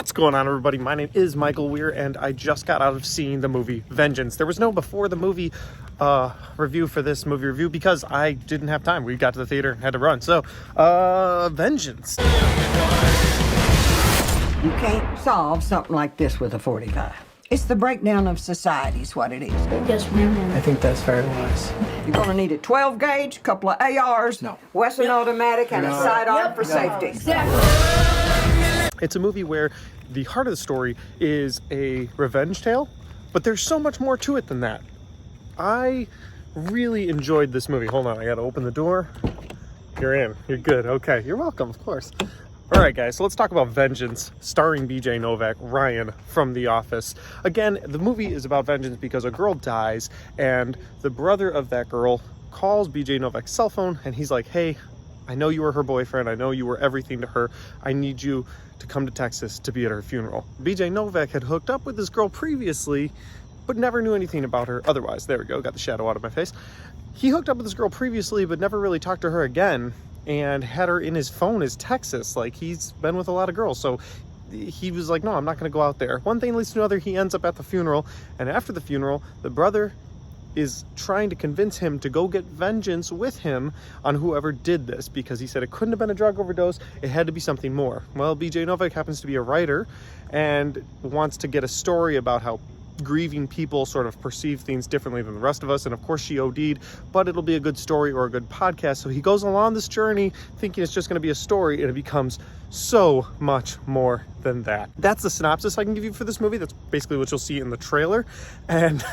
What's going on, everybody? My name is Michael Weer, and I just got out of seeing the movie Vengeance. There was no before the movie review for this movie review because I didn't have time. We got to the theater and had to run. So, Vengeance. You can't solve something like this with a 45. It's the breakdown of society is what it is. Yes, ma'am. I think that's very wise. You're going to need a 12 gauge, couple of ARs, Western automatic, and a sidearm for safety. It's a movie where the heart of the story is a revenge tale, but there's so much more to it than that. I really enjoyed this movie. Hold on, I gotta open the door. You're in. You're good. Okay, you're welcome, of course. All right, guys, so let's talk about Vengeance, starring BJ Novak, Ryan from The Office. Again, the movie is about vengeance because a girl dies, and the brother of that girl calls BJ Novak's cell phone, and he's like, hey, I know you were her boyfriend. I know you were everything to her. I need you to come to Texas to be at her funeral. BJ Novak had hooked up with this girl previously, but never knew anything about her otherwise. There we go, got the shadow out of my face. He hooked up with this girl previously, but never really talked to her again, and had her in his phone as Texas. Like, he's been with a lot of girls, so he was like, no, I'm not gonna go out there. One thing leads to another. He ends up at the funeral, and after the funeral, the brother is trying to convince him to go get vengeance with him on whoever did this, because he said it couldn't have been a drug overdose, it had to be something more. Well, BJ Novak happens to be a writer and wants to get a story about how grieving people sort of perceive things differently than the rest of us, and of course she OD'd, but it'll be a good story or a good podcast. So he goes along this journey thinking it's just going to be a story, and it becomes so much more than that. That's the synopsis I can give you for this movie. That's basically what you'll see in the trailer, and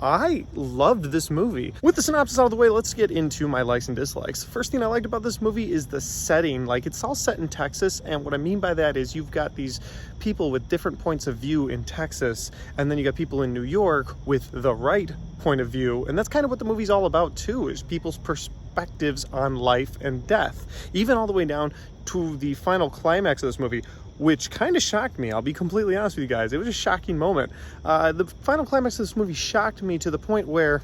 I loved this movie. With the synopsis out of the way, let's get into my likes and dislikes. First thing I liked about this movie is the setting. Like, it's all set in Texas, and what I mean by that is you've got these people with different points of view in Texas, and then you got people in New York with the right point of view, and that's kind of what the movie's all about too, is people's perspectives on life and death, even all the way down to the final climax of this movie, which kind of shocked me. I'll be completely honest with you guys. It was a shocking moment. The final climax of this movie shocked me to the point where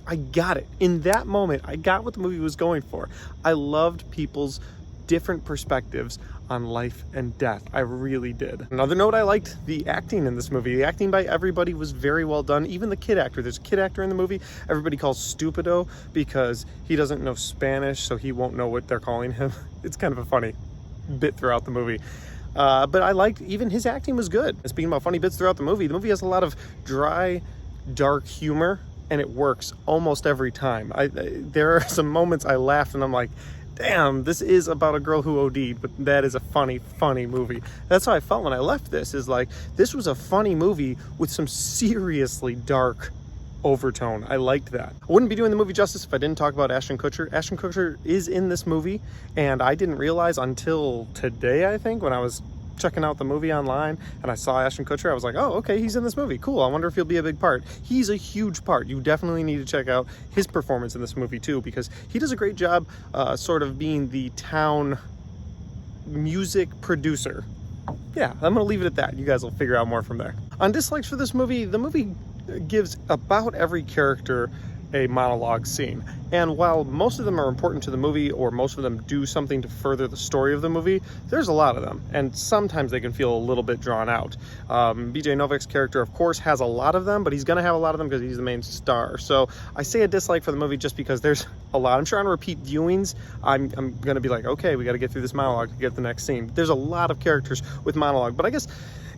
I got it. In that moment, I got what the movie was going for. I loved people's different perspectives on life and death. I really did. Another note, I liked the acting in this movie. The acting by everybody was very well done. Even the kid actor. There's a kid actor in the movie everybody calls Stupido because he doesn't know Spanish, so he won't know what they're calling him. It's kind of a funny bit throughout the movie. But I liked, even his acting was good. And speaking about funny bits throughout the movie has a lot of dry, dark humor, and it works almost every time. There are some moments I laughed and I'm like, damn, this is about a girl who OD'd, but that is a funny, funny movie. That's how I felt when I left this, is like, this was a funny movie with some seriously dark overtone. I liked that. I wouldn't be doing the movie justice if I didn't talk about Ashton Kutcher. Ashton Kutcher is in this movie, and I didn't realize until today, I think, when I was checking out the movie online and I saw Ashton Kutcher, I was like, oh, okay, he's in this movie. Cool. I wonder if he'll be a big part. He's a huge part. You definitely need to check out his performance in this movie too, because he does a great job sort of being the town music producer. Yeah, I'm gonna leave it at that. You guys will figure out more from there. On dislikes for this movie, the movie gives about every character a monologue scene, and while most of them are important to the movie, or most of them do something to further the story of the movie, there's a lot of them, and sometimes they can feel a little bit drawn out. BJ Novak's character, of course, has a lot of them, but he's gonna have a lot of them because he's the main star. So I say a dislike for the movie just because there's a lot. I'm sure on repeat viewings, I'm gonna be like, okay, we got to get through this monologue to get the next scene. There's a lot of characters with monologue, but I guess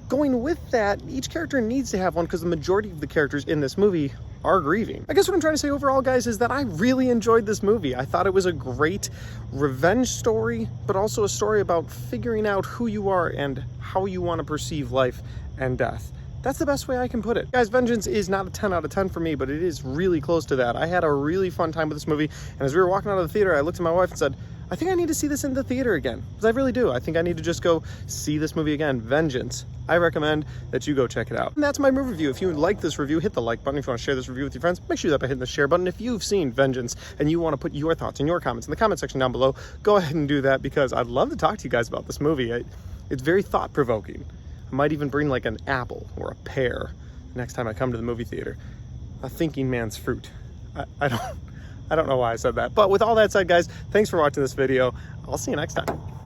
going with that, each character needs to have one because the majority of the characters in this movie are grieving. I guess what I'm trying to say overall, guys, is that I really enjoyed this movie. I thought it was a great revenge story, but also a story about figuring out who you are and how you want to perceive life and death. That's the best way I can put it. Guys, Vengeance is not a 10 out of 10 for me, but it is really close to that. I had a really fun time with this movie, and as we were walking out of the theater, I looked at my wife and said, I think I need to see this in the theater again, because I really do. I think I need to just go see this movie again, Vengeance. I recommend that you go check it out. And that's my movie review. If you like this review, hit the like button. If you want to share this review with your friends, make sure you do that by hitting the share button. If you've seen Vengeance and you want to put your thoughts and your comments in the comment section down below, go ahead and do that, because I'd love to talk to you guys about this movie. It's very thought-provoking. I might even bring like an apple or a pear next time I come to the movie theater. A thinking man's fruit. I don't know why I said that. But with all that said, guys, thanks for watching this video. I'll see you next time.